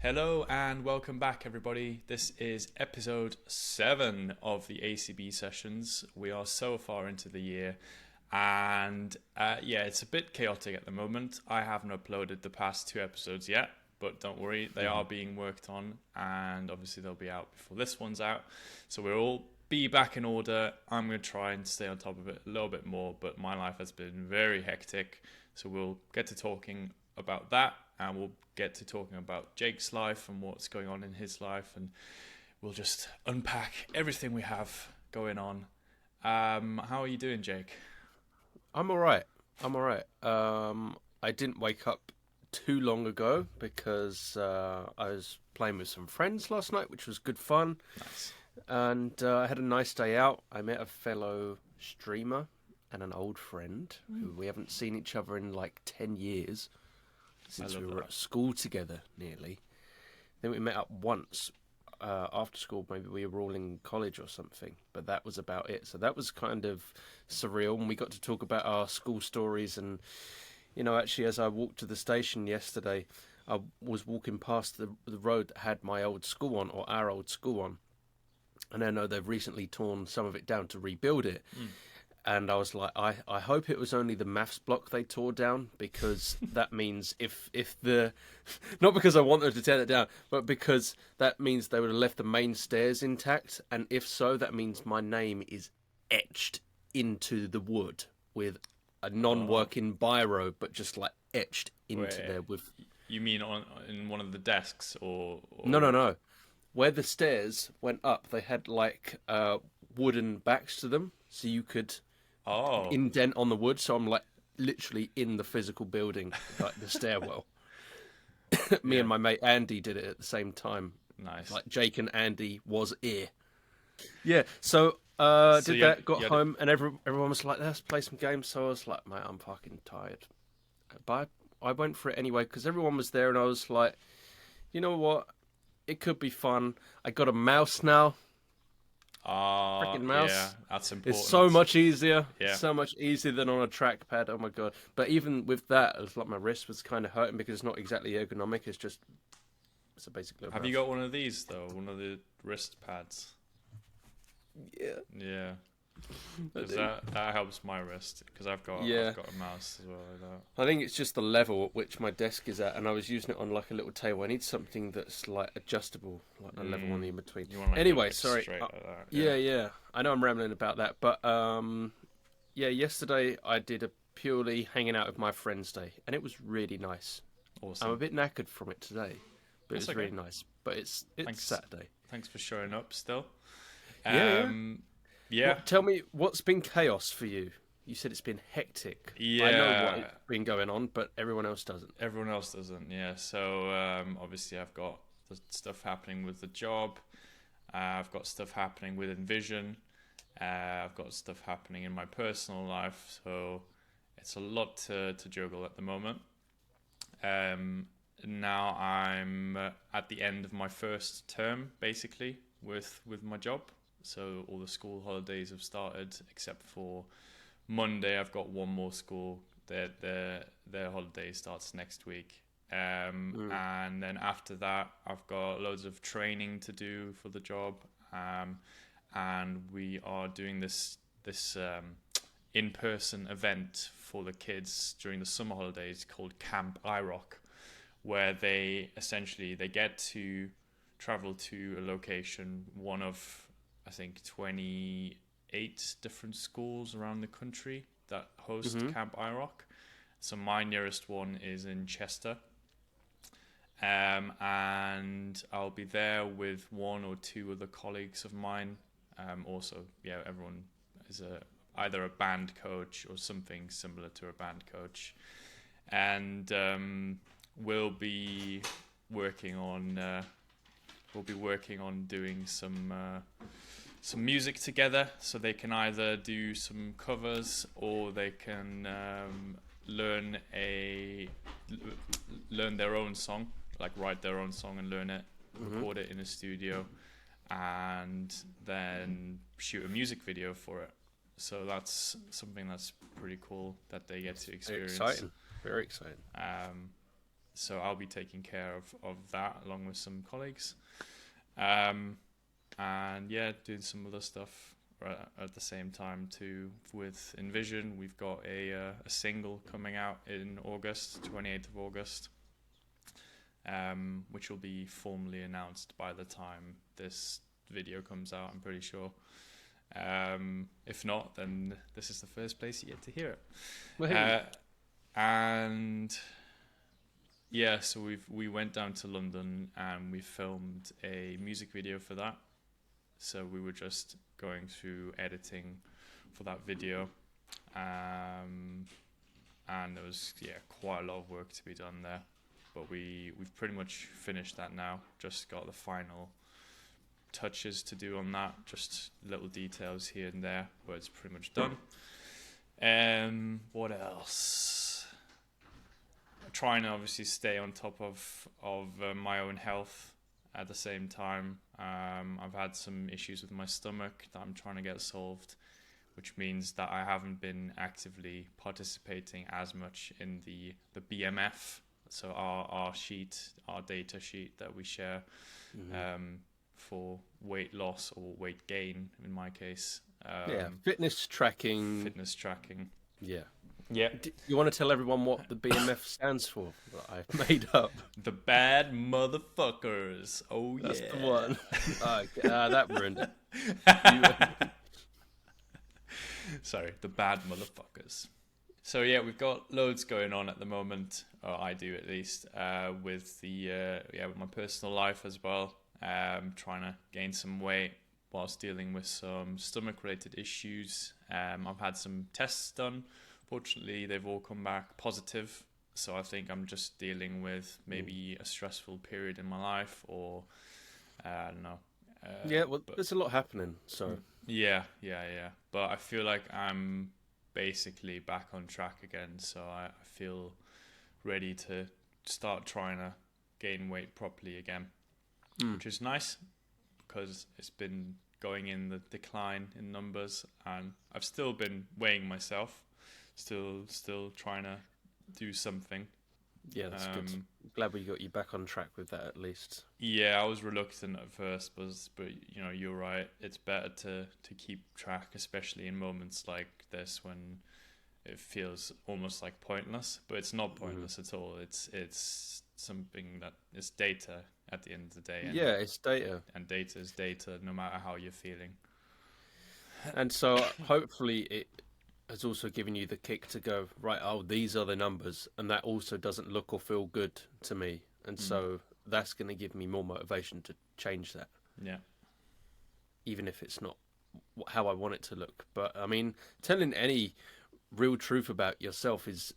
Hello and welcome back, everybody. This is episode 7 of the ACB sessions. We are so far into the year, and it's a bit chaotic at the moment. I haven't uploaded the past 2 episodes yet, but don't worry, they are being worked on, and obviously they'll be out before this one's out. So we'll all be back in order. I'm going to try and stay on top of it a little bit more, but my life has been very hectic, so we'll get to talking about that, and we'll get to talking about Jake's life and what's going on in his life, and we'll just unpack everything we have going on. How are you doing, Jake? I'm all right. I didn't wake up too long ago because I was playing with some friends last night, which was good fun. Nice. And I had a nice day out. I met a fellow streamer and an old friend who we haven't seen each other in like 10 years. Since we were at school together, nearly. Then we met up once after school. Maybe we were all in college or something, but that was about it. So that was kind of surreal, and we got to talk about our school stories. And actually, as I walked to the station yesterday, I was walking past the road that had my old school on, or our old school on, and I know they've recently torn some of it down to rebuild it. And I was like, I hope it was only the maths block they tore down, because that means if the, not because I want them to tear it down, but because that means they would have left the main stairs intact. And if so, that means my name is etched into the wood with a non-working biro, but just like etched into there with. You mean in one of the desks or... No. Where the stairs went up, they had like wooden backs to them, so you could... indent on the wood, so I'm like literally in the physical building, like the stairwell. Me and my mate Andy did it at the same time. Nice. Like Jake and Andy was here. Yeah, so got home, and everyone was like, let's play some games. So I was like, mate, I'm fucking tired. But I went for it anyway, because everyone was there, and I was like, you know what? It could be fun. I got a mouse now. Freaking mouse. Yeah, that's important. It's so much easier. Yeah. So much easier than on a trackpad. Oh my god. But even with that, it was like my wrist was kind of hurting because it's not exactly ergonomic. It's basically. Have you got one of these though? One of the wrist pads? Yeah. Yeah. Because that helps my wrist, because I've got a mouse as well like that. I think it's just the level at which my desk is at, and I was using it on like a little table. I need something that's like adjustable, like a level on the in between. Anyway, sorry. Like that. Yeah. I know I'm rambling about that, but yesterday I did a purely hanging out with my friends day, and it was really nice. Awesome. I'm a bit knackered from it today, but That's it's really nice. But it's Saturday. Thanks for showing up still. Yeah. Tell me, what's been chaos for you? You said it's been hectic. Yeah. I know what's been going on, but everyone else doesn't. Everyone else doesn't, yeah. So obviously I've got the stuff happening with the job. I've got stuff happening with Envision. I've got stuff happening in my personal life. So it's a lot to juggle at the moment. Now I'm at the end of my first term, basically, with my job. So all the school holidays have started, except for Monday. I've got one more school. Their holiday starts next week. And then after that, I've got loads of training to do for the job. And we are doing this in-person event for the kids during the summer holidays called Camp IROC, where they get to travel to a location, one of, I think, 28 different schools around the country that host Camp IROC. So my nearest one is in Chester. And I'll be there with one or two other colleagues of mine. Everyone is either a band coach or something similar to a band coach. And we'll be working on doing some music together, so they can either do some covers or they can learn their own song, like write their own song and learn it, record it in a studio, and then shoot a music video for it. So that's something that's pretty cool that they get to experience. Exciting. Very exciting. So I'll be taking care of that along with some colleagues. And yeah, doing some other stuff at the same time too. With Envision, we've got a single coming out in August, 28th of August, which will be formally announced by the time this video comes out, I'm pretty sure. If not, then this is the first place you get to hear it. And yeah, so we went down to London and we filmed a music video for that. So we were just going through editing for that video, and there was quite a lot of work to be done there. But we've pretty much finished that now. Just got the final touches to do on that, just little details here and there, but it's pretty much done. What else? Trying to obviously stay on top of my own health at the same time. I've had some issues with my stomach that I'm trying to get solved, which means that I haven't been actively participating as much in the BMF, so our data sheet that we share for weight loss or weight gain in my case. Fitness tracking. Yeah. Do you want to tell everyone what the BMF stands for that I've made up? The bad motherfuckers. Oh, That's yeah. the one. That ruined it. Sorry, the bad motherfuckers. So yeah, we've got loads going on at the moment, or I do at least, with with my personal life as well. Trying to gain some weight whilst dealing with some stomach-related issues. I've had some tests done. Fortunately, they've all come back positive. So I think I'm just dealing with maybe a stressful period in my life, or I don't know. There's a lot happening. So yeah. But I feel like I'm basically back on track again. So I feel ready to start trying to gain weight properly again, which is nice because it's been going in the decline in numbers, and I've still been weighing myself. Still trying to do something. Yeah, that's good. Glad we got you back on track with that at least. Yeah, I was reluctant at first, but you're right. It's better to keep track, especially in moments like this when it feels almost like pointless. But it's not pointless at all. It's something that is data at the end of the day. And, it's data. And data is data, no matter how you're feeling. And so hopefully it has also given you the kick to go, right, these are the numbers, and that also doesn't look or feel good to me. And so that's going to give me more motivation to change that. Yeah. Even if it's not how I want it to look. But, I mean, telling any real truth about yourself is,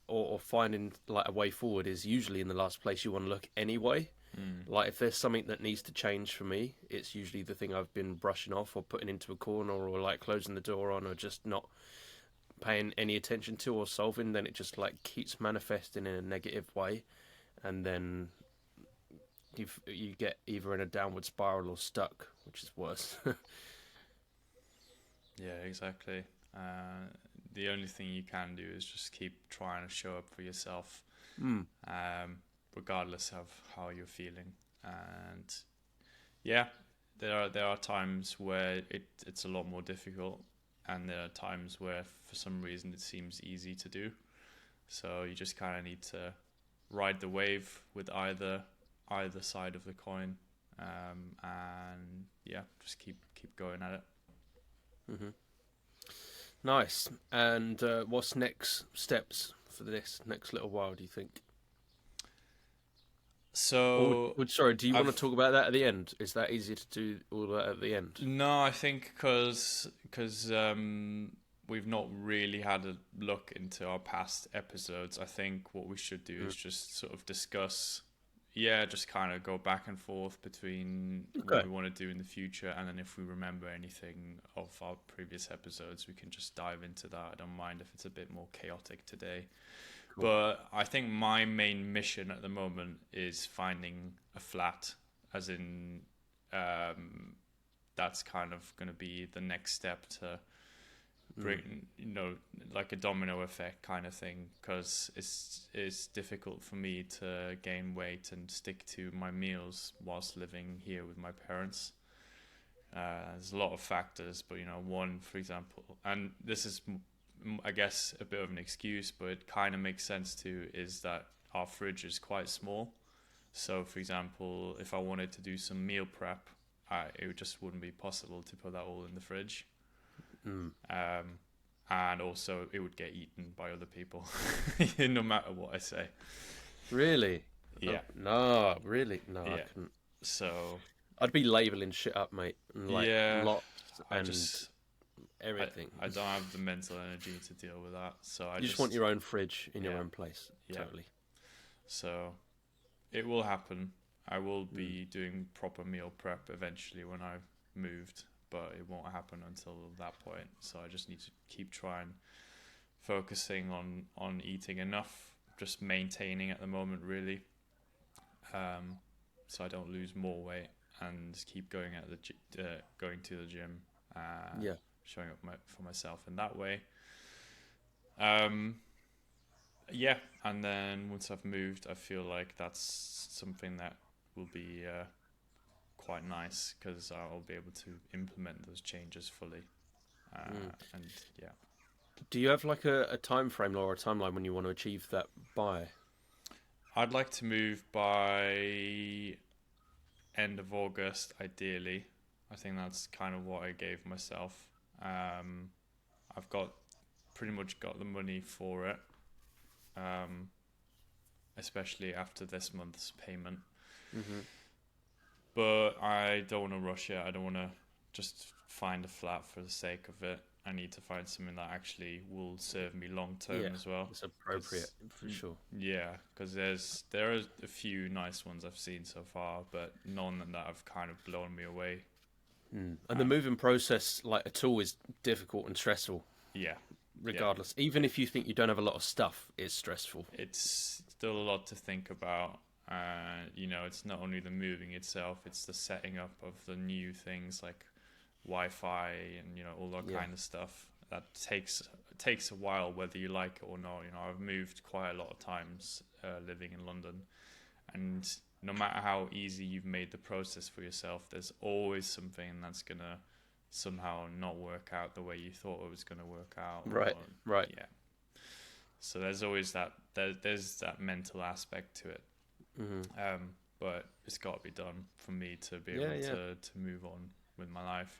or finding like a way forward is usually in the last place you want to look anyway. Like if there's something that needs to change for me, it's usually the thing I've been brushing off or putting into a corner or like closing the door on or just not paying any attention to or solving. Then it just like keeps manifesting in a negative way, and then you get either in a downward spiral or stuck, which is worse. Yeah, exactly. The only thing you can do is just keep trying to show up for yourself. Regardless of how you're feeling. And yeah, there are times where it's a lot more difficult, and there are times where for some reason it seems easy to do. So you just kind of need to ride the wave with either side of the coin, and yeah, just keep going at it. Nice. And what's next steps for this next little while, do you think? So, sorry, do you want to talk about that at the end? Is that easier to do all that at the end? No, I think because we've not really had a look into our past episodes. I think what we should do is just sort of discuss, just kind of go back and forth between what we want to do in the future, and then if we remember anything of our previous episodes, we can just dive into that. I don't mind if it's a bit more chaotic today. Cool. But I think my main mission at the moment is finding a flat, as in that's kind of going to be the next step to bring, like a domino effect kind of thing, because it's difficult for me to gain weight and stick to my meals whilst living here with my parents. There's a lot of factors, but one, for example, and this is, I guess, a bit of an excuse, but it kind of makes sense too, is that our fridge is quite small. So, for example, if I wanted to do some meal prep, it just wouldn't be possible to put that all in the fridge. And also, it would get eaten by other people, no matter what I say. Really? Yeah. No, really? No, Yeah. I couldn't. So I'd be labeling shit up, mate. And lots and everything. I don't have the mental energy to deal with that. So you just want your own fridge in your own place. Yeah. Totally. So it will happen. I will be doing proper meal prep eventually when I've moved, but it won't happen until that point. So I just need to keep trying, focusing on eating enough, just maintaining at the moment, really. So I don't lose more weight and keep going going to the gym. Showing up for myself in that way. Yeah, and then once I've moved, I feel like that's something that will be quite nice, because I'll be able to implement those changes fully. And yeah. Do you have like a time frame or a timeline when you want to achieve that by? I'd like to move by end of August, ideally. I think that's kind of what I gave myself. I've pretty much got the money for it, especially after this month's payment. But I don't want to rush it. I don't want to just find a flat for the sake of it. I need to find something that actually will serve me long term as well. It's appropriate for sure. Yeah, because there are a few nice ones I've seen so far, but none that have kind of blown me away. And the moving process, like at all, is difficult and stressful. Yeah. Regardless, even if you think you don't have a lot of stuff, it's stressful. It's still a lot to think about. It's not only the moving itself; it's the setting up of the new things like Wi-Fi and all that kind of stuff. That takes a while, whether you like it or not. I've moved quite a lot of times living in London, and no matter how easy you've made the process for yourself, there's always something that's gonna somehow not work out the way you thought it was gonna work out. Right. Yeah. So there's always that. There's that mental aspect to it. But it's got to be done for me to be able to move on with my life,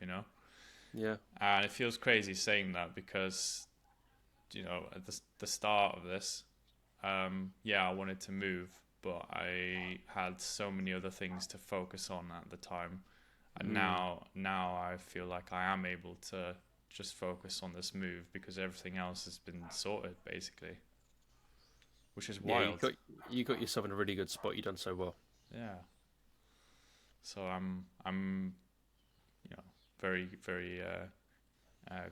Yeah. And it feels crazy saying that, because at the start of this, I wanted to move, but I had so many other things to focus on at the time, and now I feel like I am able to just focus on this move, because everything else has been sorted basically, which is wild. You got yourself in a really good spot. You've done so well. Yeah. So I'm very, very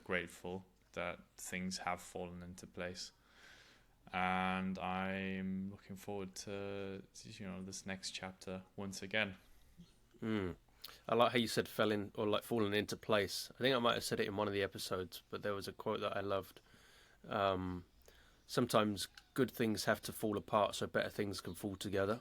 grateful that things have fallen into place, and I'm looking forward to this next chapter once again. I like how you said falling into place. I think I might have said it in one of the episodes, but there was a quote that I loved. Sometimes good things have to fall apart so better things can fall together.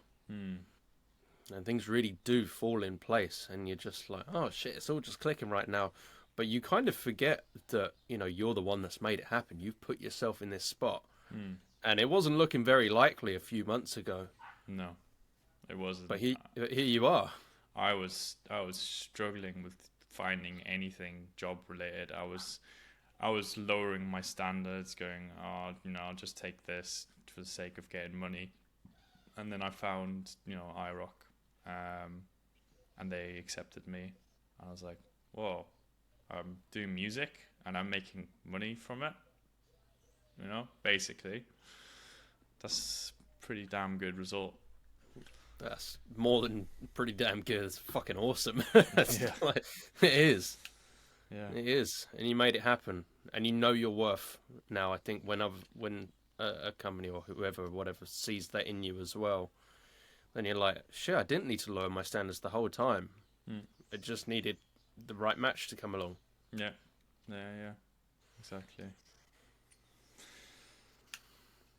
And things really do fall in place, and you're just like, oh shit, it's all just clicking right now. But you kind of forget that you're the one that's made it happen. You've put yourself in this spot, and it wasn't looking very likely a few months ago. No, it wasn't. But here you are. I was struggling with finding anything job related. I was lowering my standards, going, I'll just take this for the sake of getting money. And then I found, iRock, and they accepted me. I was like, whoa, I'm doing music and I'm making money from it. Basically, that's pretty damn good result. That's more than pretty damn good. It's fucking awesome. Yeah. It is. Yeah. It is. And you made it happen. And you know your worth now. I think when a company or whatever sees that in you as well, then you're like, shit, I didn't need to lower my standards the whole time. It just needed the right match to come along. Yeah. Yeah. exactly.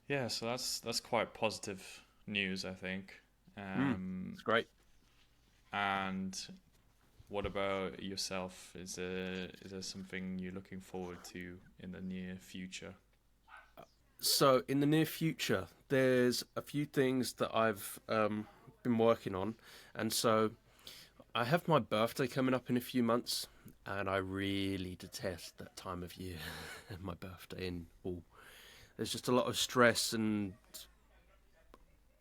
Yeah, so that's quite positive news, I think. It's great. And what about yourself? Is there something you're looking forward to in the near future? So in the near future, there's a few things that I've been working on, and so I have my birthday coming up in a few months, and I really detest that time of year, my birthday and all. There's just a lot of stress and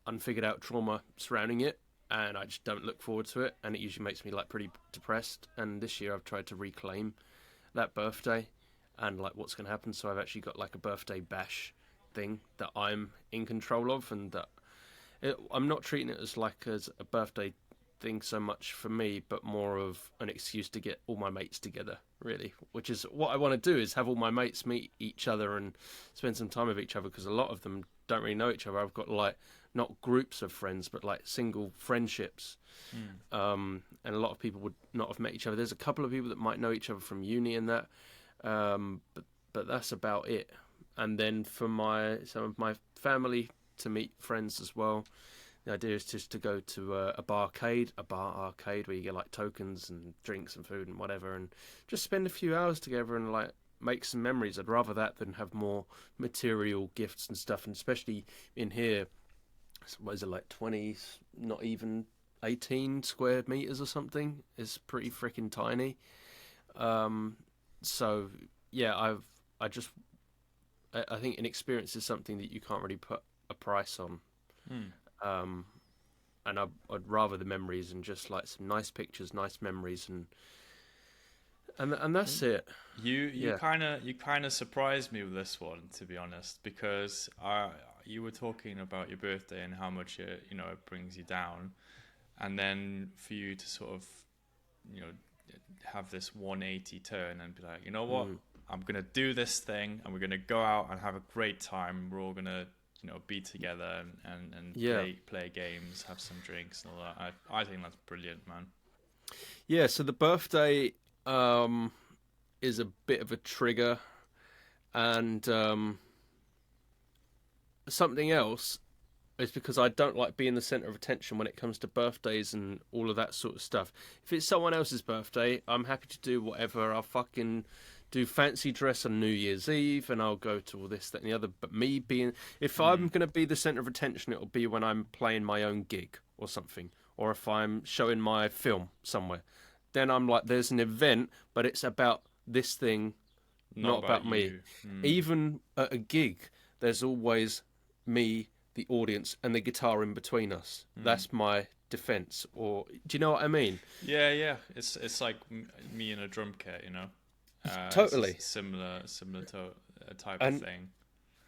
unfigured out trauma surrounding it, and I just don't look forward to it, and it usually makes me like pretty depressed. And this year I've tried to reclaim that birthday and like what's going to happen. So I've actually got like a birthday bash thing that I'm in control of, and that I'm not treating it as a birthday thing so much for me, but more of an excuse to get all my mates together, really. Which is what I want to do, is have all my mates meet each other and spend some time with each other, because a lot of them don't really know each other. I've got like not groups of friends, but like single friendships. And a lot of people would not have met each other. There's a couple of people that might know each other from uni and that, but that's about it. And then for some of my family to meet friends as well. The idea is just to go to a bar arcade where you get like tokens and drinks and food and whatever, and just spend a few hours together and like make some memories. I'd rather that than have more material gifts and stuff. And especially in here, what is it, like 20, not even 18 square meters or something? It's pretty freaking tiny. So yeah, I think an experience is something that you can't really put a price on. And I'd rather the memories and just like some nice pictures, nice memories, and that's it. You Yeah. kind of surprised me with this one, to be honest, because you were talking about your birthday and how much it brings you down, and then for you to sort of you know have this 180 turn and be like, you know what, I'm gonna do this thing, and we're gonna go out and have a great time. We're all gonna be together and Yeah. play games, have some drinks and all that. I think that's brilliant, man. Yeah, so the birthday is a bit of a trigger, and something else is because I don't like being the center of attention when it comes to birthdays and all of that sort of stuff. If it's someone else's birthday, I'm happy to do whatever. I'll fucking do fancy dress on New Year's Eve, and I'll go to all this, that, and the other. But if I'm going to be the center of attention, it'll be when I'm playing my own gig or something, or if I'm showing my film somewhere. Then I'm like, there's an event, but it's about this thing, not about me. Even at a gig, there's always me, the audience, and the guitar in between us. That's my defense. Or do you know what I mean? Yeah. It's like me in a drum kit, Totally. It's similar type And of thing.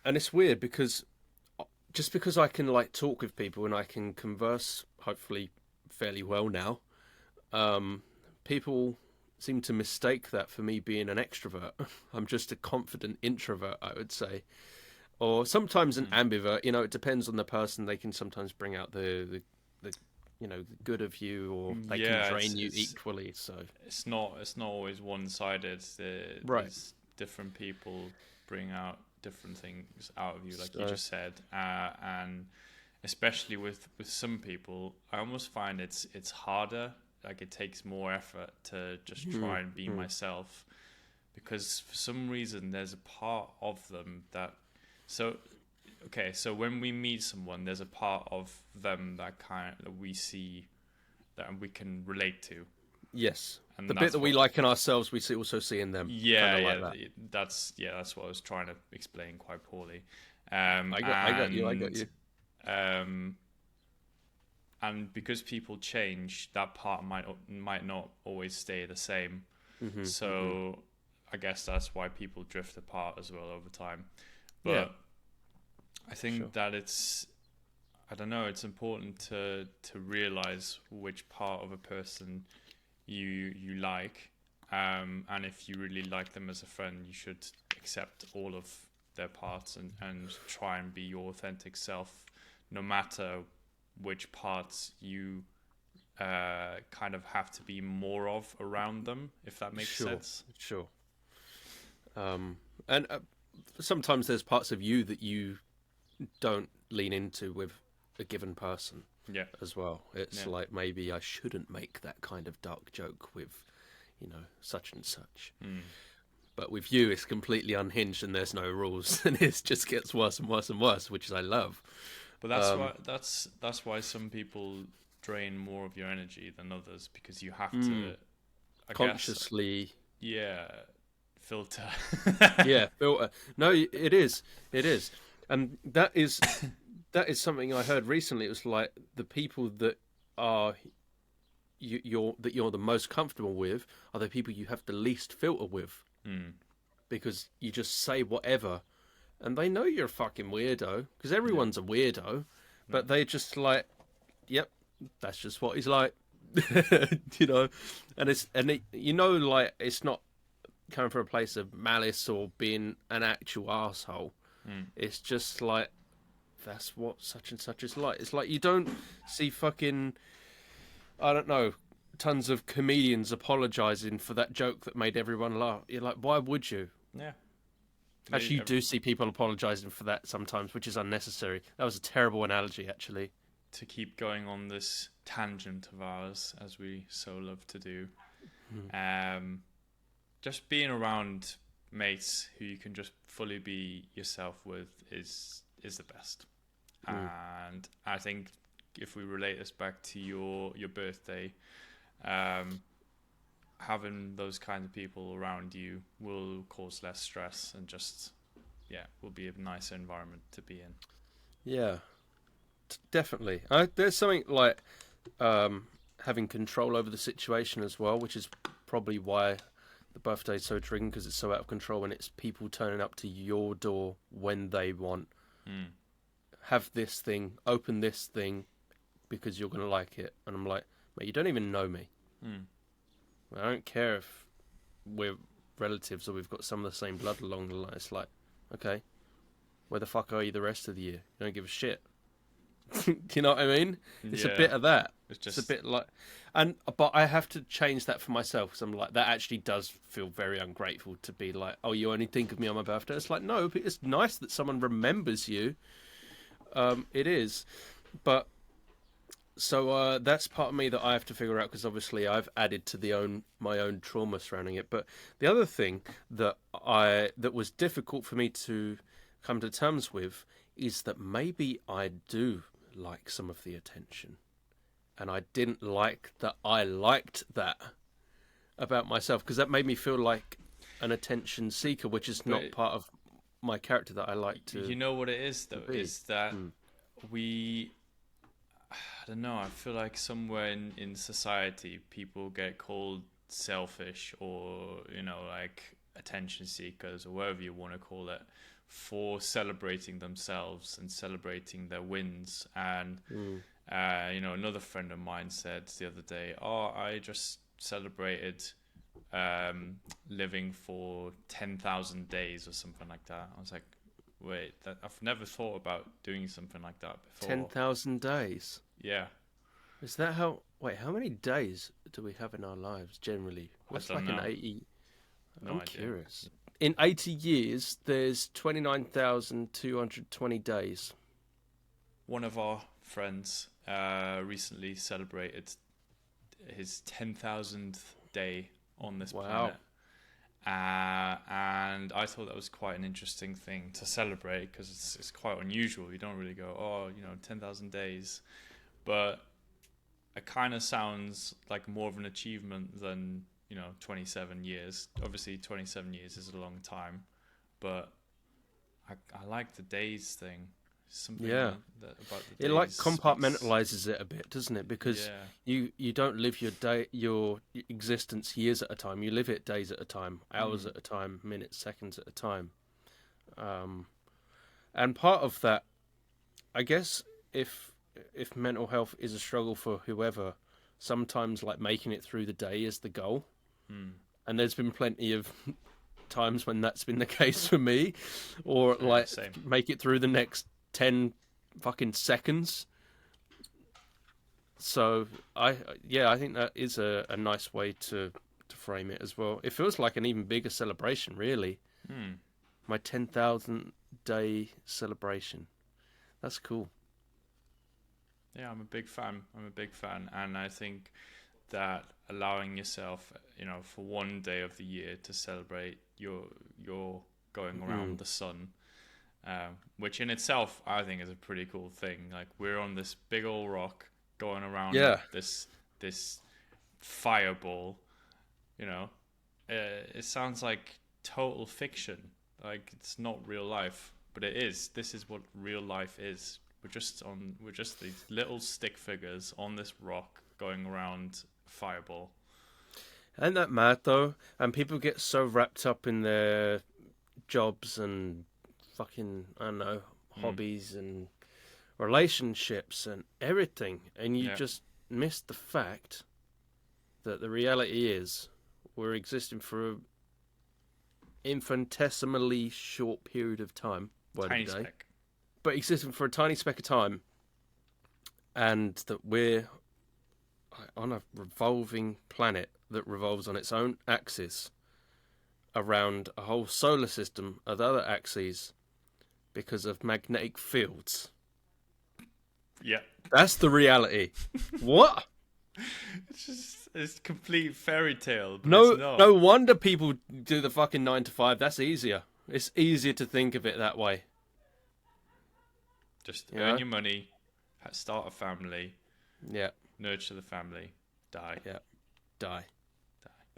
and it's weird because just because I can like talk with people and I can converse hopefully fairly well now, people seem to mistake that for me being an extrovert. I'm just a confident introvert, I would say, or sometimes an ambivert. It depends on the person. They can sometimes bring out the the good of you, or they can drain you equally. So it's not always one sided. Right. There's different people bring out different things out of you, like you just said, and especially with some people, I almost find it's harder. Like it takes more effort to just try and be myself, because for some reason there's a part of them that so when we meet someone, there's a part of them that we see that we can relate to. Yes, And the bit that we like in ourselves, we also see in them. Yeah, like that's what I was trying to explain quite poorly. I got you. And because people change, that part might not always stay the same. So I guess that's why people drift apart as well over time. But I think that I don't know, it's important to realize which part of a person you like, and if you really like them as a friend, you should accept all of their parts and try and be your authentic self, no matter which parts you kind of have to be more of around them, if that makes sense. Sure. And sometimes there's parts of you that you don't lean into with a given person. Yeah. As well. It's like maybe I shouldn't make that kind of dark joke with, such and such. But with you, it's completely unhinged and there's no rules, and it just gets worse and worse and worse, which I love. But that's why some people drain more of your energy than others, because you have to consciously. Filter. Yeah, filter. No, it is, and that is something I heard recently. It was like the people that are you're the most comfortable with are the people you have the least filter with, because you just say whatever, and they know you're a fucking weirdo, because everyone's a weirdo, but they just like, yep, that's just what he's like, and like it's not coming from a place of malice or being an actual asshole. It's just like, that's what such and such is like. It's like you don't see fucking, I don't know, tons of comedians apologising for that joke that made everyone laugh. You're like, why would you? Yeah. Actually, you do see people apologising for that sometimes, which is unnecessary. That was a terrible analogy, actually. To keep going on this tangent of ours, as we so love to do, just being around mates who you can just fully be yourself with is the best. And I think if we relate this back to your birthday, having those kind of people around you will cause less stress and just will be a nicer environment to be in. Yeah, definitely. There's something like having control over the situation as well, which is probably why the birthday is so triggering, because it's so out of control, and it's people turning up to your door when they want. Have this thing, open this thing, because you're going to like it. And I'm like, mate, you don't even know me. I don't care if we're relatives or we've got some of the same blood along the line. It's like, okay, where the fuck are you the rest of the year? You don't give a shit. Do you know what I mean? It's a bit of that. It's a bit like, but I have to change that for myself, because I'm like, that actually does feel very ungrateful to be like, oh, you only think of me on my birthday. It's like, no, it's nice that someone remembers you. It is, but so that's part of me that I have to figure out, because obviously I've added to my own trauma surrounding it. But the other thing that was difficult for me to come to terms with is that maybe I do like some of the attention, and I didn't like that I liked that about myself, because that made me feel like an attention seeker, which is not part of my character that I like to. You know what it is though, is that I don't know, I feel like somewhere in society people get called selfish, or like attention seekers, or whatever you want to call it, for celebrating themselves and celebrating their wins. And another friend of mine said the other day, I just celebrated living for 10,000 days or something like that. I was like, wait, I've never thought about doing something like that before. 10,000 days? Yeah. Is that how... Wait, how many days do we have in our lives, generally? What's like in 80... I'm curious. In 80 years, there's 29,220 days. One of our friends recently celebrated his 10,000th day on this planet. And I thought that was quite an interesting thing to celebrate, because it's quite unusual. You don't really go, 10,000 days. But it kind of sounds like more of an achievement than, 27 years. Obviously, 27 years is a long time. But I like the days thing. Something about the days. It like compartmentalizes it a bit, doesn't it? Because you don't live your existence years at a time. You live it days at a time, hours at a time, minutes, seconds at a time. And part of that, I guess, if mental health is a struggle for whoever, sometimes like making it through the day is the goal. And there's been plenty of times when that's been the case for me, or make it through the next 10 fucking seconds. So I think that is a nice way to frame it as well. It feels like an even bigger celebration, really. My 10,000 day celebration. That's cool. Yeah, I'm a big fan. And I think that allowing yourself, for one day of the year to celebrate your going around the sun, which in itself I think is a pretty cool thing. Like, we're on this big old rock going around this fireball. It sounds like total fiction. Like, it's not real life, but it is. This is what real life is. We're just these little stick figures on this rock going around fireball. Ain't that mad though? And people get so wrapped up in their jobs and fucking, I don't know, hobbies and relationships and everything, and you just miss the fact that the reality is we're existing for an infinitesimally short period of time. Tiny speck. But existing for a tiny speck of time, and that we're on a revolving planet that revolves on its own axis around a whole solar system of other axes because of magnetic fields. Yeah. That's the reality. What? It's complete fairy tale. But No wonder people do the fucking 9 to 5. That's easier. It's easier to think of it that way. Just earn your money, start a family, nurture the family, die. Yeah, die.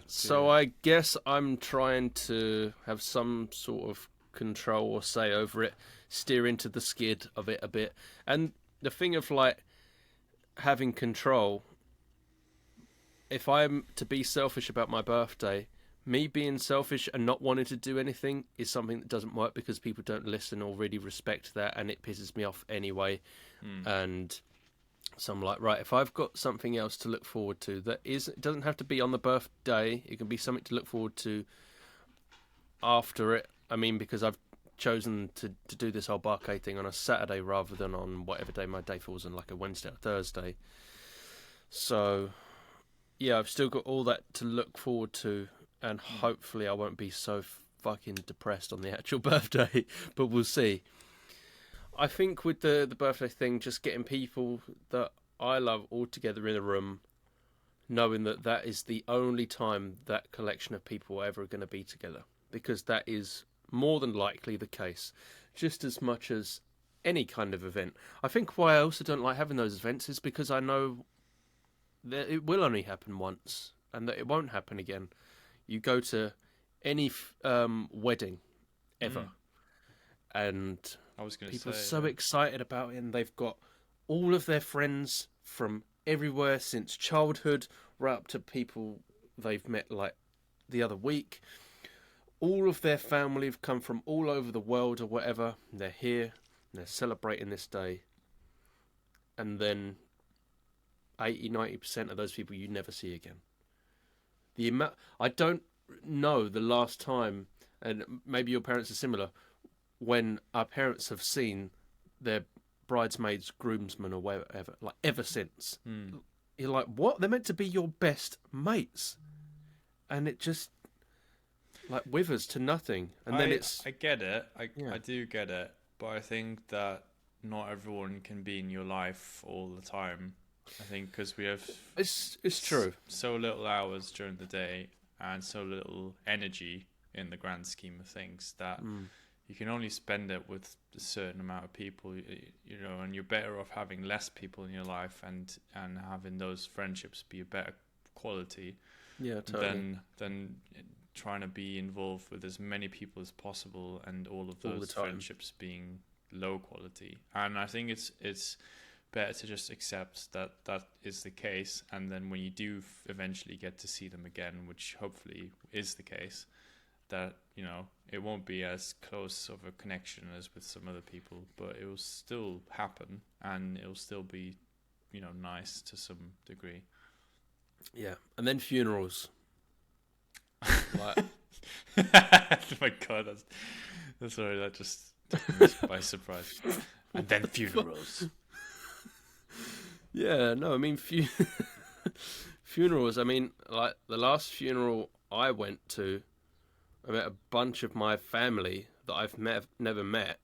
So I guess I'm trying to have some sort of control or say over it, steer into the skid of it a bit. And the thing of, like, having control, if I'm to be selfish about my birthday, me being selfish and not wanting to do anything is something that doesn't work because people don't listen or really respect that, and it pisses me off anyway. And so I'm like, right, if I've got something else to look forward to it doesn't have to be on the birthday, it can be something to look forward to after it. I mean, because I've chosen to do this whole barcade thing on a Saturday rather than on whatever day my day falls on, like a Wednesday or Thursday. So yeah, I've still got all that to look forward to, and hopefully I won't be so fucking depressed on the actual birthday, but we'll see. I think with the birthday thing, just getting people that I love all together in a room, knowing that that is the only time that collection of people are ever going to be together, because that is more than likely the case, just as much as any kind of event. I think why I also don't like having those events is because I know that it will only happen once and that it won't happen again. You go to any wedding ever, and people are so excited about it, and they've got all of their friends from everywhere since childhood, right up to people they've met like the other week. All of their family have come from all over the world or whatever. They're here, and they're celebrating this day. And then 80-90% of those people you never see again. I don't know the last time, and maybe your parents are similar, when our parents have seen their bridesmaids, groomsmen, or whatever, like ever since. You're like, what? They're meant to be your best mates, and it just like withers to nothing. And then I get it. I do get it, but I think that not everyone can be in your life all the time. I think because we have it's true, so little hours during the day and so little energy in the grand scheme of things that you can only spend it with a certain amount of people, and you're better off having less people in your life and having those friendships be a better quality than trying to be involved with as many people as possible and all of those friendships being low quality. And I think it's better to just accept that is the case, and then when you do eventually get to see them again, which hopefully is the case, that it won't be as close of a connection as with some other people, but it will still happen and it will still be nice to some degree. Yeah. And then funerals. Like... Oh my god, that's sorry, that just took me by surprise. And then funerals. Yeah, no, I mean funerals. I mean, like the last funeral I went to I met a bunch of my family that I've never met,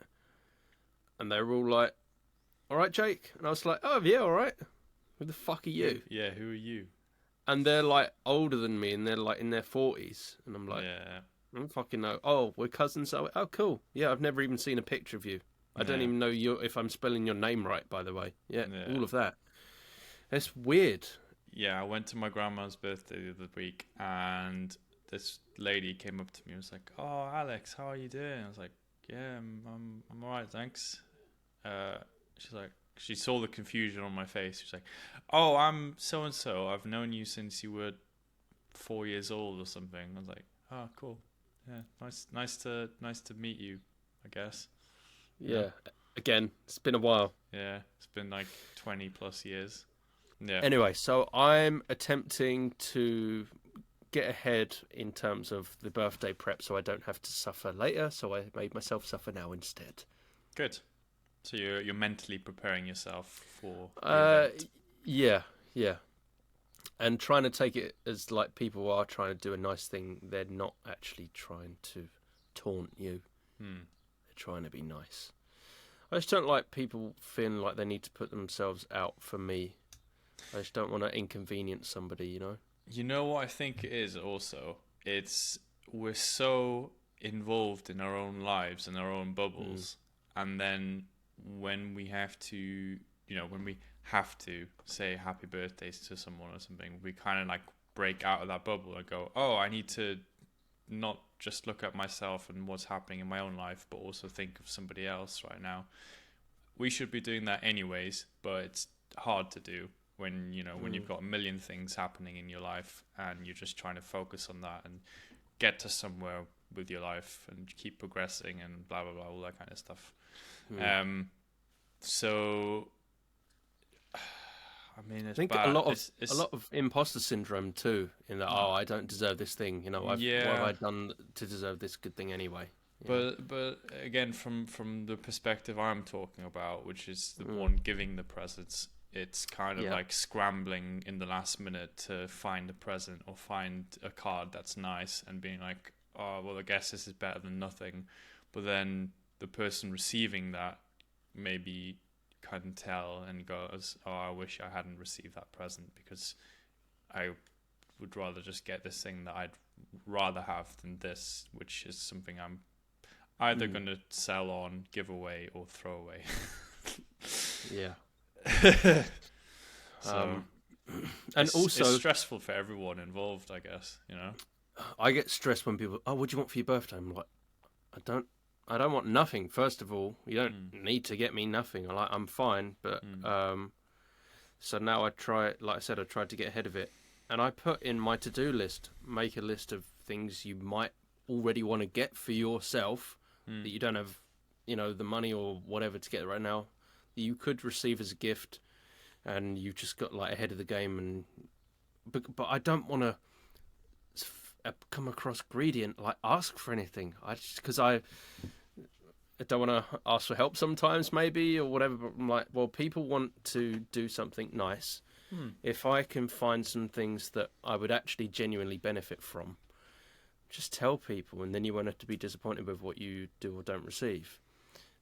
and they were all like, "All right, Jake," and I was like, "Oh yeah, all right. Who the fuck are you?" Yeah, who are you? And they're like older than me, and they're like in their 40s, and I'm like, Yeah. I don't fucking know. Oh, we're cousins. Oh, cool. Yeah, I've never even seen a picture of you. I don't Yeah. even know if I'm spelling your name right, by the way. Yeah, Yeah. all of that. It's weird. Yeah, I went to my grandma's birthday the other week, and this lady came up to me and was like, "Oh, Alex, how are you doing?" I was like, "Yeah, I'm all right, thanks." She's like, she saw the confusion on my face. She's like, "Oh, I'm so and so. I've known you since you were 4 years old or something." I was like, "Oh, cool. Yeah, nice to meet you, I guess." Yeah. Again, it's been a while. Yeah, it's been like 20 plus years. Yeah. Anyway, so I'm attempting to get ahead in terms of the birthday prep so I don't have to suffer later, so I made myself suffer now instead. Good. So you're mentally preparing yourself for the event. Yeah. And trying to take it as like people are trying to do a nice thing, they're not actually trying to taunt you. They're trying to be nice. I just don't like people feeling like they need to put themselves out for me. I just don't want to inconvenience somebody, you know? You know what I think it is also? It's we're so involved in our own lives and our own bubbles. And then when we have to, when we have to say happy birthdays to someone or something, we kind of like break out of that bubble and go, oh, I need to not just look at myself and what's happening in my own life, but also think of somebody else right now. We should be doing that anyways, but it's hard to do when you've got a million things happening in your life and you're just trying to focus on that and get to somewhere with your life and keep progressing and blah blah blah, all that kind of stuff. So I mean, it's I think bad. a lot of imposter syndrome too, in that I don't deserve this thing, what have I done to deserve this good thing anyway? But again, from the perspective I'm talking about, which is the one giving the presents, it's kind of like scrambling in the last minute to find a present or find a card that's nice and being like, oh, well, I guess this is better than nothing. But then the person receiving that maybe can tell and goes, oh, I wish I hadn't received that present because I would rather just get this thing that I'd rather have than this, which is something I'm either going to sell on, give away, or throw away. Yeah. So, and also it's stressful for everyone involved, I guess. I get stressed when people, oh, what do you want for your birthday? I'm like, I don't want nothing. First of all, you don't need to get me nothing. I'm fine, but so now I try. Like I said, I tried to get ahead of it, and I put in my to-do list, make a list of things you might already want to get for yourself that you don't have, the money or whatever to get right now, that you could receive as a gift, and you just got like ahead of the game. And but I don't want to come across greedy and like ask for anything. Because I don't want to ask for help sometimes, maybe, or whatever. But I'm like, well, people want to do something nice. If I can find some things that I would actually genuinely benefit from, just tell people, and then you won't have to be disappointed with what you do or don't receive.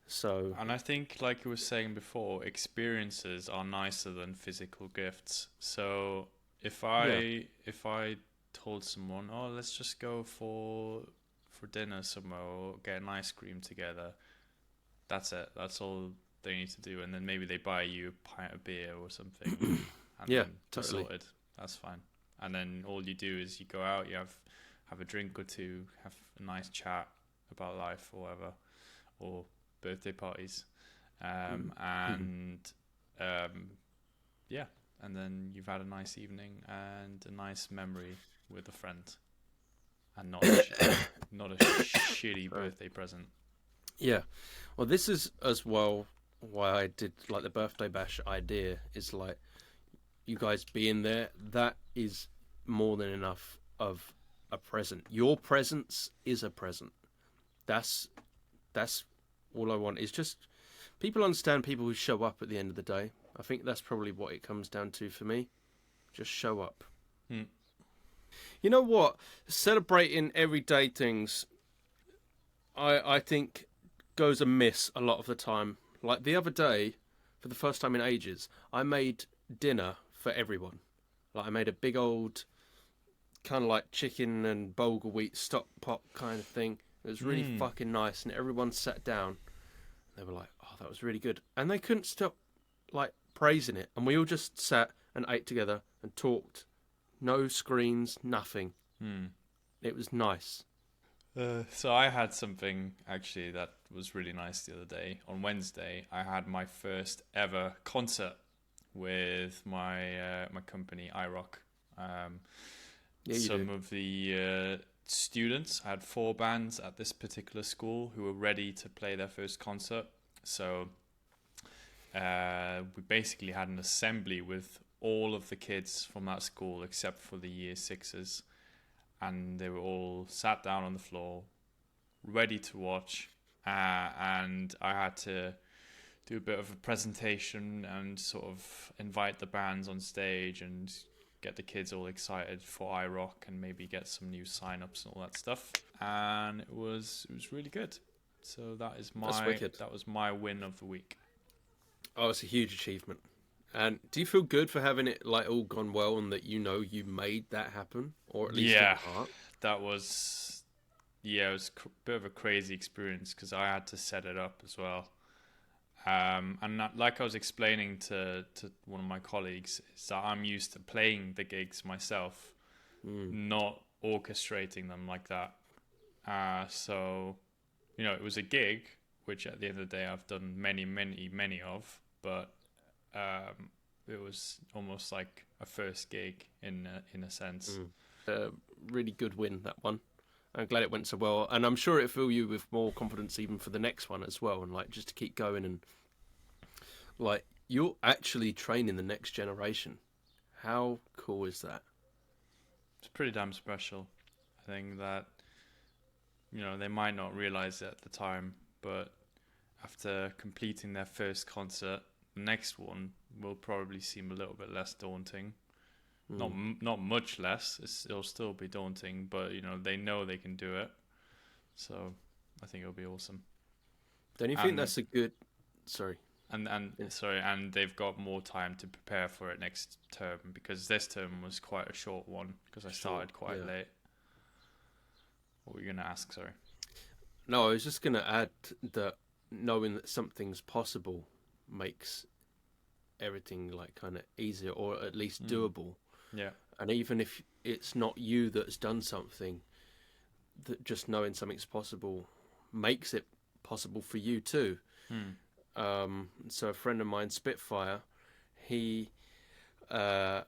So, and I think, like you were saying before, experiences are nicer than physical gifts. So if I told someone, oh, let's just go for dinner somewhere or get an ice cream together, that's it. That's all they need to do, and then maybe they buy you a pint of beer or something. And yeah, then totally. sorted. That's fine. And then all you do is you go out, you have a drink or two, have a nice chat about life or whatever, or birthday parties, and then you've had a nice evening and a nice memory with a friend, and not not a shitty birthday present. Yeah, well, this is as well why I did like the birthday bash idea. Is like you guys being there. That is more than enough of a present. Your presence is a present. That's all I want. Is just people understand people who show up at the end of the day. I think that's probably what it comes down to for me. Just show up. You know what? Celebrating everyday things I think goes amiss a lot of the time. Like the other day, for the first time in ages, I made dinner for everyone. Like I made a big old kind of like chicken and bulgur wheat stock pot kind of thing. It was really fucking nice, and everyone sat down. They were like, "Oh, that was really good," and they couldn't stop like praising it. And we all just sat and ate together and talked. No screens, nothing. It was nice. So I had something actually that was really nice the other day. On Wednesday, I had my first ever concert with my company iRock. Some of the students, I had 4 bands at this particular school who were ready to play their first concert. So we basically had an assembly with all of the kids from that school except for the year 6s, and they were all sat down on the floor ready to watch, and I had to do a bit of a presentation and sort of invite the bands on stage and get the kids all excited for iRock and maybe get some new sign-ups and all that stuff, and it was really good. So that was my win of the week. Oh, it's a huge achievement. And do you feel good for having it like all gone well and that you know you made that happen, or at least in part? That was it was a bit of a crazy experience because I had to set it up as well. And like I was explaining to one of my colleagues, is that I'm used to playing the gigs myself, not orchestrating them like that. So, it was a gig, which at the end of the day I've done many of, but it was almost like a first gig in a sense. Really good win, that one. I'm glad it went so well, and I'm sure it'll fill you with more confidence even for the next one as well, and like just to keep going, and like you're actually training the next generation. How cool is that? It's pretty damn special. I think that they might not realize it at the time, but after completing their first concert, the next one will probably seem a little bit less daunting. Not much less. It'll still be daunting, but they know they can do it. So I think it'll be awesome. Don't you think that's a good? Sorry. And they've got more time to prepare for it next term, because this term was quite a short one because I started quite late. What were you going to ask? Sorry. No, I was just going to add that knowing that something's possible makes everything like kind of easier, or at least doable. Yeah. And even if it's not you that's done something, that just knowing something's possible makes it possible for you too. So a friend of mine, Spitfire, he does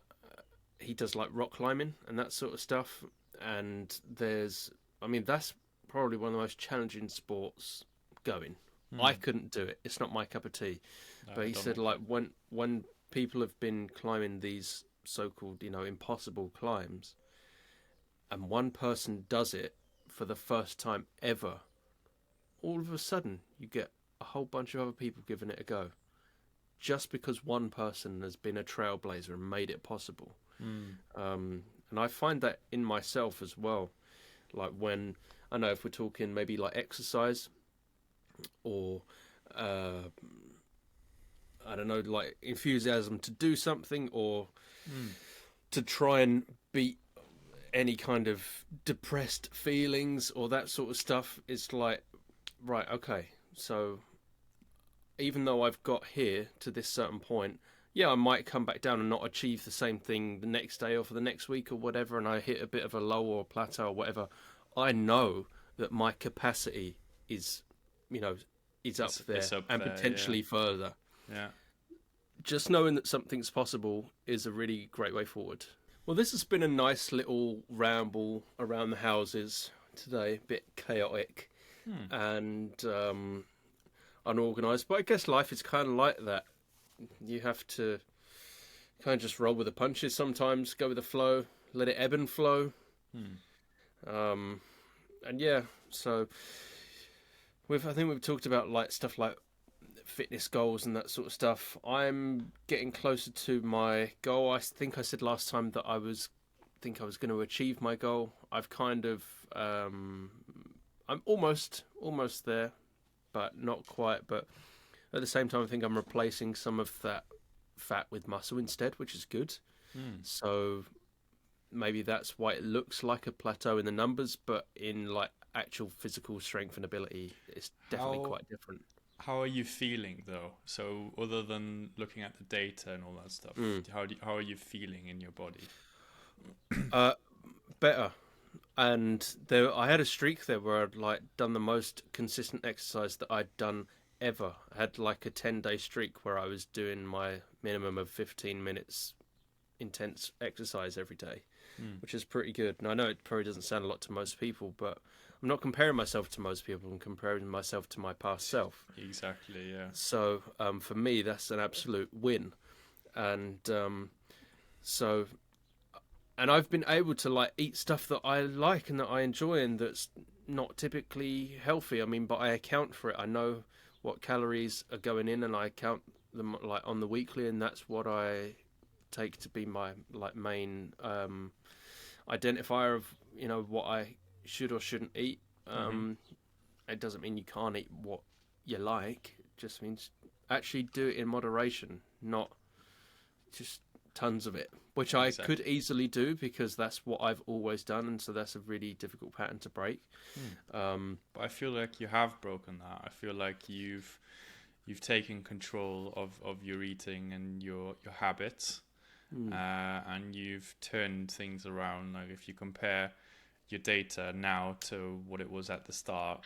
like rock climbing and that sort of stuff. And that's probably one of the most challenging sports going. I couldn't do it. It's not my cup of tea. No, but he said like when people have been climbing these so-called, impossible climbs, and one person does it for the first time ever, all of a sudden you get a whole bunch of other people giving it a go, just because one person has been a trailblazer and made it possible. And I find that in myself as well. Like when, I know if we're talking maybe like exercise, or I don't know, like enthusiasm to do something, or to try and beat any kind of depressed feelings or that sort of stuff. It's like, right, okay, so even though I've got here to this certain point, I might come back down and not achieve the same thing the next day or for the next week or whatever, and I hit a bit of a low or plateau or whatever. I know that my capacity is up there and potentially further. Yeah. Just knowing that something's possible is a really great way forward. Well, this has been a nice little ramble around the houses today, a bit chaotic and unorganised, but I guess life is kind of like that. You have to kind of just roll with the punches sometimes, go with the flow, let it ebb and flow. So I think we've talked about like stuff like fitness goals and that sort of stuff. I'm getting closer to my goal. I think I said last time that I was going to achieve my goal. I've kind of I'm almost there, but not quite. But at the same time, I think I'm replacing some of that fat with muscle instead, which is good. So maybe that's why it looks like a plateau in the numbers, but in like actual physical strength and ability, it's definitely How quite different. how are you feeling though? So other than looking at the data and all that stuff, how are you feeling in your body? Uh, Better. And there, I had a streak there where I'd like done the most consistent exercise that I'd done ever. I had like a 10-day streak where I was doing my minimum of 15 minutes intense exercise every day, which is pretty good. And I know it probably doesn't sound a lot to most people, but I'm not comparing myself to most people. I'm comparing myself to my past self. Exactly, yeah. So for me, that's an absolute win. And so and I've been able to like eat stuff that I like and that I enjoy and that's not typically healthy. I mean, but I account for it. I know what calories are going in, and I count them like on the weekly, and that's what I take to be my like main identifier of what I should or shouldn't eat. It doesn't mean you can't eat what you like. It just means actually do it in moderation, not just tons of it, which I Exactly. could easily do because that's what I've always done, and so that's a really difficult pattern to break. But I feel like you have broken that. I feel like you've taken control of your eating and your habits, and you've turned things around. Like if you compare your data now to what it was at the start,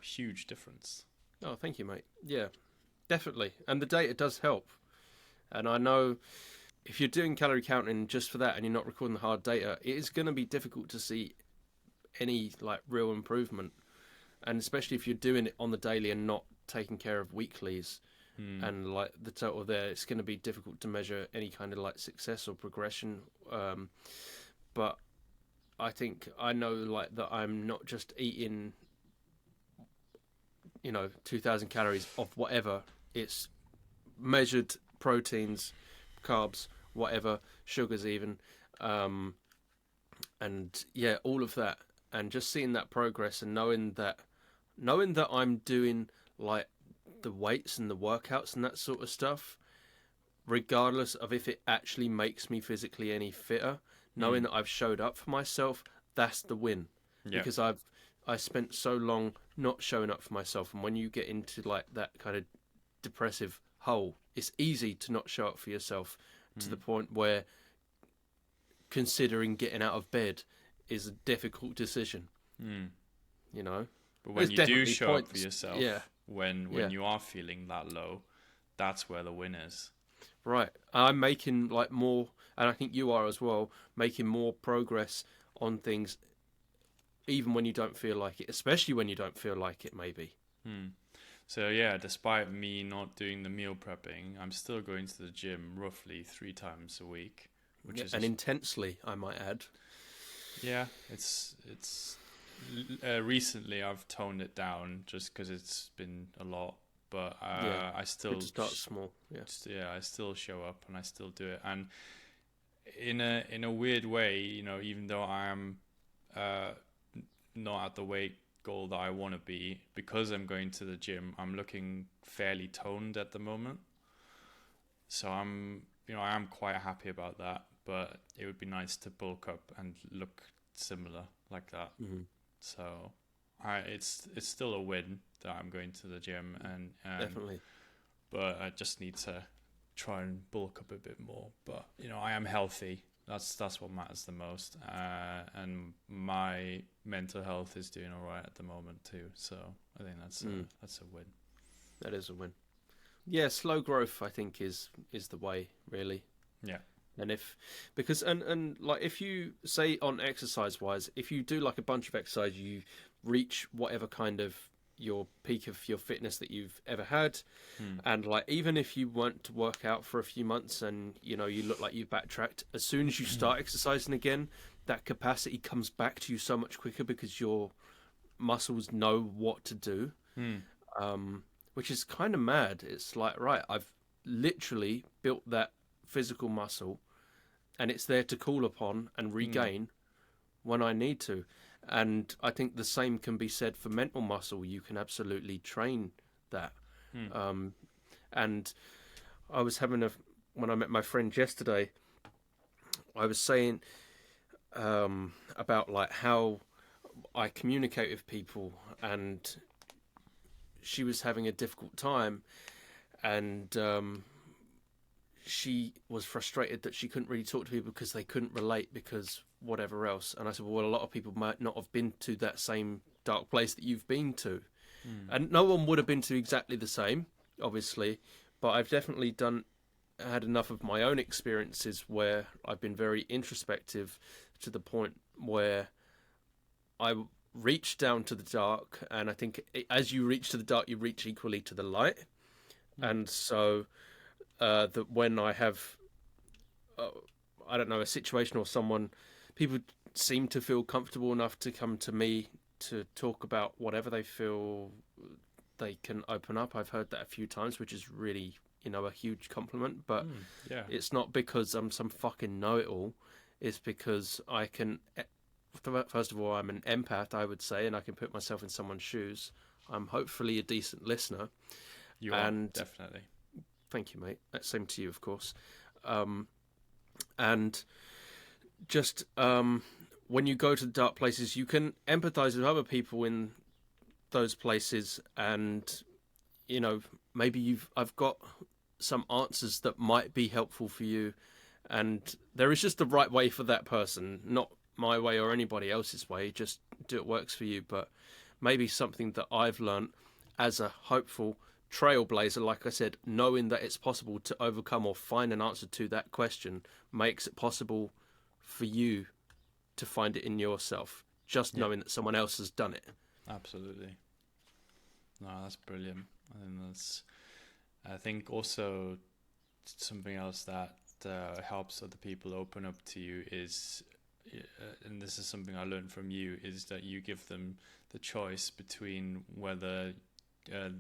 huge difference. Oh, thank you, mate. Yeah, definitely. And the data does help. And I know if you're doing calorie counting just for that and you're not recording the hard data, it is going to be difficult to see any like real improvement. And especially if you're doing it on the daily and not taking care of weeklies and like the total there, it's going to be difficult to measure any kind of like success or progression. But I think I know like that I'm not just eating 2,000 calories of whatever. It's measured proteins, carbs, whatever, sugars even, and yeah, all of that. And just seeing that progress and knowing that I'm doing like the weights and the workouts and that sort of stuff, regardless of if it actually makes me physically any fitter, knowing that I've showed up for myself, that's the win. Yeah. Because I spent so long not showing up for myself, and when you get into like that kind of depressive hole, it's easy to not show up for yourself to the point where considering getting out of bed is a difficult decision. You know, But there's when you do definitely show up for points. yourself, Yeah, when yeah, you are feeling that low, that's where the win is. right. I'm making like more, and I think you are as well, making more progress on things, even when you don't feel like it, especially when you don't feel like it. Maybe. So yeah, despite me not doing the meal prepping, I'm still going to the gym roughly 3 times a week, which is And intensely, I might add. yeah, it's recently I've toned it down just because it's been a lot, but Yeah, I still good to start small. Yeah. I still show up and I still do it, and in a weird way, even though I am not at the weight goal that I want to be, because I'm going to the gym, I'm looking fairly toned at the moment. So I am quite happy about that, but it would be nice to bulk up and look similar like that. So it's still a win that I'm going to the gym, and Definitely. but I just need to try and bulk up a bit more. But I am healthy. That's what matters the most, and my mental health is doing all right at the moment too. So I think that's a win. That is a win. Yeah, slow growth I think is the way, really. Yeah. And and like if you say on exercise wise, if you do like a bunch of exercise, you reach whatever kind of your peak of your fitness that you've ever had, and like even if you weren't to work out for a few months and you look like you've backtracked, as soon as you start exercising again, that capacity comes back to you so much quicker because your muscles know what to do, which is kind of mad. It's like, right, I've literally built that physical muscle and it's there to call upon and regain when I need to. And I think the same can be said for mental muscle. You can absolutely train that. And I was when I met my friend yesterday, I was saying about like how I communicate with people, and she was having a difficult time, and she was frustrated that she couldn't really talk to people because they couldn't relate because whatever else. And I said, well, a lot of people might not have been to that same dark place that you've been to. And no one would have been to exactly the same, obviously, but I've definitely had enough of my own experiences where I've been very introspective to the point where I reach down to the dark, and I think as you reach to the dark, you reach equally to the light. And so that when I have, I don't know, a situation or someone, people seem to feel comfortable enough to come to me to talk about whatever they feel they can open up. I've heard that a few times, which is really, a huge compliment. But it's not because I'm some fucking know-it-all. It's because I can, first of all, I'm an empath, I would say, and I can put myself in someone's shoes. I'm hopefully a decent listener. You are, definitely. Thank you, mate. Same to you, of course. And just when you go to the dark places, you can empathize with other people in those places, and maybe I've got some answers that might be helpful for you, and there is just the right way for that person, not my way or anybody else's way. Just do it works for you. But maybe something that I've learned as a hopeful trailblazer, like I said, knowing that it's possible to overcome or find an answer to that question makes it possible for you to find it in yourself, just knowing that someone else has done it. Absolutely. No, that's brilliant. I think also something else that helps other people open up to you is, and this is something I learned from you, is that you give them the choice between whether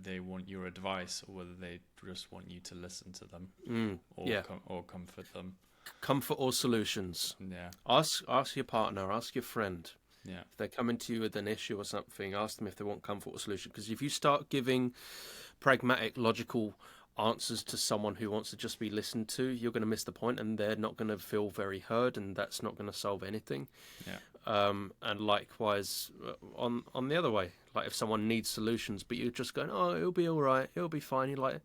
they want your advice or whether they just want you to listen to them or comfort them. Comfort or solutions. Yeah. Ask your partner, ask your friend. Yeah. If they're coming to you with an issue or something, ask them if they want comfort or solution. Because if you start giving pragmatic, logical answers to someone who wants to just be listened to, you're going to miss the point, and they're not going to feel very heard, and that's not going to solve anything. Yeah. And likewise, on the other way, like if someone needs solutions, but you're just going, oh, it'll be all right, it'll be fine. You're like,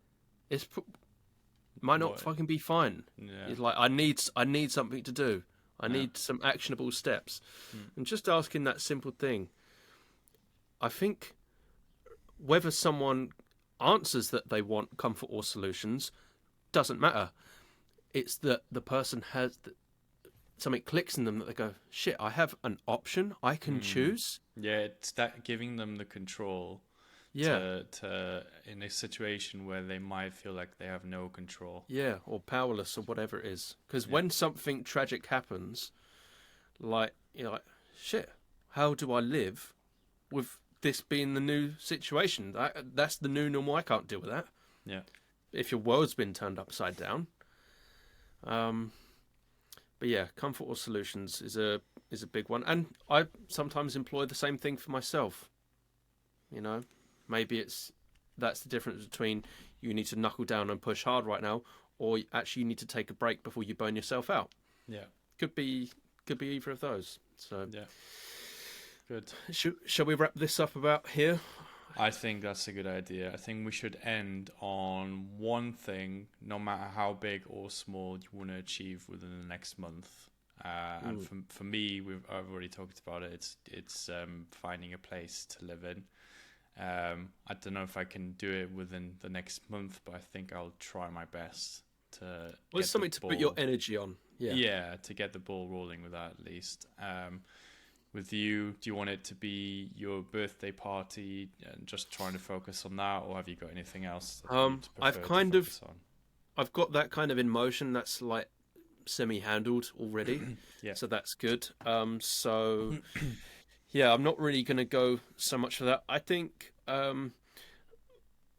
might not fucking be fine. Yeah. It's like I need something to do. I need some actionable steps. And just asking that simple thing, I think whether someone answers that they want comfort or solutions doesn't matter. It's that the person has something clicks in them that they go, shit, I have an option. I can choose. Yeah, it's that giving them the control. To in a situation where they might feel like they have no control. Yeah, or powerless or whatever it is. Because when something tragic happens, like, shit, how do I live with this being the new situation? That's the new normal. I can't deal with that. Yeah. If your world's been turned upside down. But yeah, comfort or solutions is a big one. And I sometimes employ the same thing for myself. Maybe that's the difference between you need to knuckle down and push hard right now, or actually you need to take a break before you burn yourself out. Yeah. Could be either of those. So yeah. Good. Shall we wrap this up about here? I think that's a good idea. I think we should end on one thing, no matter how big or small you want to achieve within the next month. And for me, I've already talked about it. It's finding a place to live in. I don't know if I can do it within the next month, but I think I'll try my best to. Well, it's something to put your energy on. Yeah, to get the ball rolling with that at least. With you, do you want it to be your birthday party and just trying to focus on that, or have you got anything else? I've got that kind of in motion. That's like semi-handled already. Yeah. So that's good. So. Yeah, I'm not really going to go so much for that. I think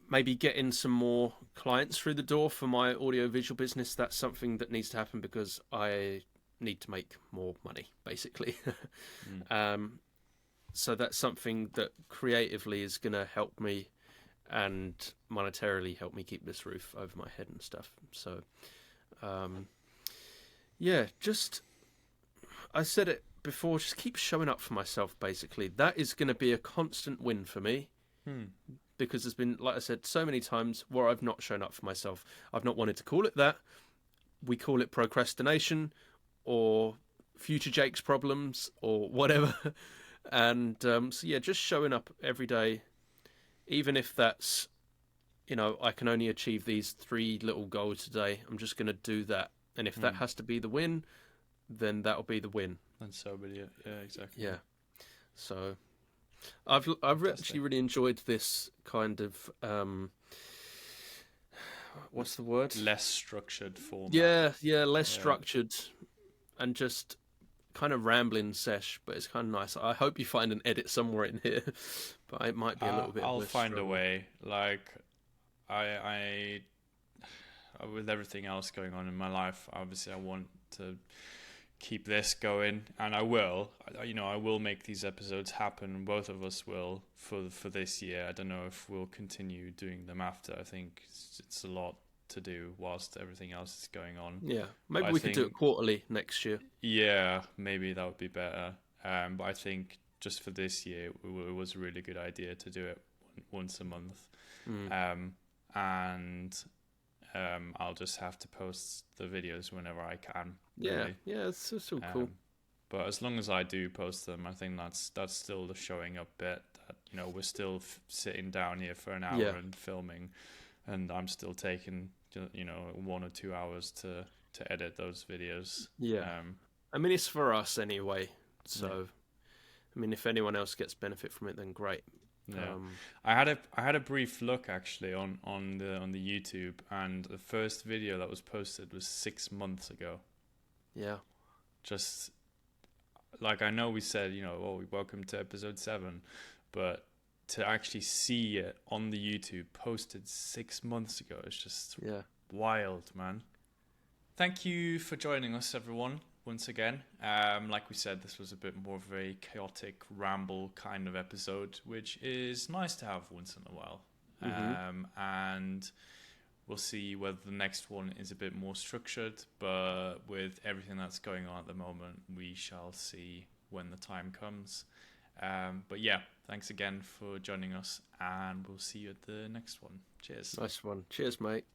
maybe getting some more clients through the door for my audio-visual business, that's something that needs to happen because I need to make more money, basically. so that's something that creatively is going to help me and monetarily help me keep this roof over my head and stuff. So, yeah, just, I said it before, just keep showing up for myself, basically. That is going to be a constant win for me. Because there's been, like I said, so many times where I've not shown up for myself. I've not wanted to call it that. We call it procrastination or future Jake's problems or whatever. And so, yeah, just showing up every day, even if that's, I can only achieve these 3 little goals today. I'm just going to do that. And if that has to be the win, then that'll be the win. And so be it. Yeah, exactly. Yeah. So I've actually really enjoyed this kind of what's the word? Less structured format. Yeah, less structured and just kind of rambling sesh, but it's kind of nice. I hope you find an edit somewhere in here, but it might be a little bit. I'll find a way. Like I with everything else going on in my life, obviously I want to keep this going, and I will. I will make these episodes happen. Both of us will for this year. I don't know if we'll continue doing them after. I think it's a lot to do whilst everything else is going on. Yeah, maybe we could do it quarterly next year. Yeah, maybe that would be better. But I think just for this year, it was a really good idea to do it once a month. And I'll just have to post the videos whenever I can. Really. Yeah, it's so cool. But as long as I do post them, I think that's still the showing up bit. That we're still sitting down here for an hour and filming, and I'm still taking 1 or 2 hours to edit those videos. Yeah. I mean, it's for us anyway. So, I mean, if anyone else gets benefit from it, then great. Yeah. I had a brief look actually on the YouTube, and the first video that was posted was 6 months ago. Yeah. Just like, I know we said, welcome to episode 7, but to actually see it on the YouTube posted 6 months ago, it's just wild, man. Thank you for joining us, everyone, once again. Like we said, this was a bit more of a chaotic ramble kind of episode, which is nice to have once in a while. And we'll see whether the next one is a bit more structured, but with everything that's going on at the moment, we shall see when the time comes. But yeah, thanks again for joining us, and we'll see you at the next one. Cheers. Nice one. Cheers, mate.